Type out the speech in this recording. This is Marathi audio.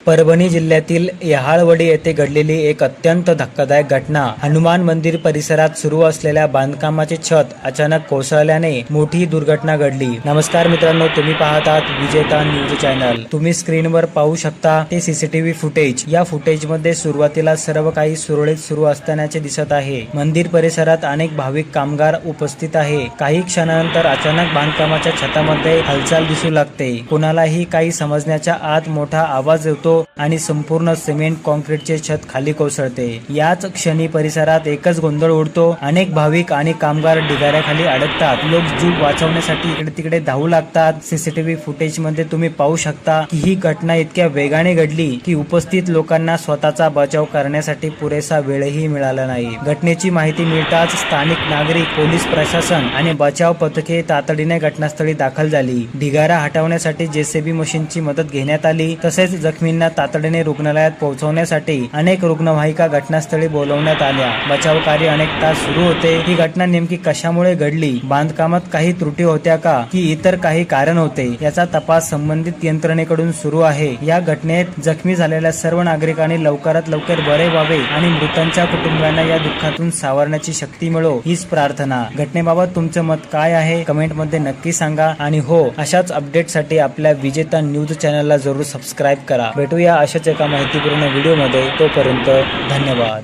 परभणी जिल्ह्यातील यहाळवडी येथे घडलेली एक अत्यंत धक्कादायक घटना। हनुमान मंदिर परिसरात सुरू असलेल्या बांधकामाचे छत अचानक कोसळल्याने मोठी दुर्घटना घडली। नमस्कार मित्रांनो, तुम्ही पाहत आहात विजेता न्यूज चॅनल। तुम्ही स्क्रीनवर पाहू शकता ते सीसीटीव्ही फुटेज। या फुटेज मध्ये सुरुवातीला सर्व काही सुरळीत सुरू असतानाचे दिसत आहे। मंदिर परिसरात अनेक भाविक कामगार उपस्थित आहे। काही क्षणानंतर अचानक बांधकामाच्या छतामध्ये हालचाल दिसू लागते। कोणालाही काही समजण्याच्या आत मोठा आवाज येतो आणि संपूर्ण सिमेंट कॉन्क्रीटचे छत खाली कोसळते। याच क्षणी परिसरात एकच गोंधळ उडतो। अनेक भाविक आणि कामगार ढिगाऱ्याखाली अडकतात। लोक जीव वाचवण्यासाठी इकडे तिकडे धावू लागतात। सीसीटीव्ही फुटेज मध्ये तुम्ही पाहू शकता की ही घटना इतक्या वेगाने घडली की उपस्थित लोकांना स्वतःचा बचाव करण्यासाठी पुरेसा वेळही मिळाला नाही। घटनेची माहिती मिळताच स्थानिक नागरिक, पोलीस प्रशासन आणि बचाव पथके तातडीने घटनास्थळी दाखल झाली। ढिगारा हटवण्यासाठी जेसीबी मशीनची मदत घेण्यात आली। तसेच जखमींना तातडीने रुग्णालयात पोहोचवण्यासाठी अनेक रुग्णवाहिका घटनास्थळी बोलवण्यात आल्या। बचाव कार्य अनेक तास सुरू होते। ही घटना नेमकी कशामुळे घडली, बांधकामात काही त्रुटी होत्या का की इतर काही कारण होते, याचा तपास संबंधित यंत्रणेकडून सुरू आहे। या घटनेत जखमी झालेल्या सर्व नागरिकांनी लवकरात लवकर बरे व्हावे आणि मृतांच्या कुटुंबियांना या दुःखातून सावरण्याची शक्ती मिळो, हीच प्रार्थना। घटनेबाबत तुमचं मत काय आहे कमेंट मध्ये नक्की सांगा। आणि हो, अशाच अपडेटसाठी आपल्या विजेता न्यूज चॅनलला जरूर सबस्क्राईब करा। भेटूया अशाच एका माहितीपूर्ण व्हिडिओ मध्ये। तोपर्यंत धन्यवाद।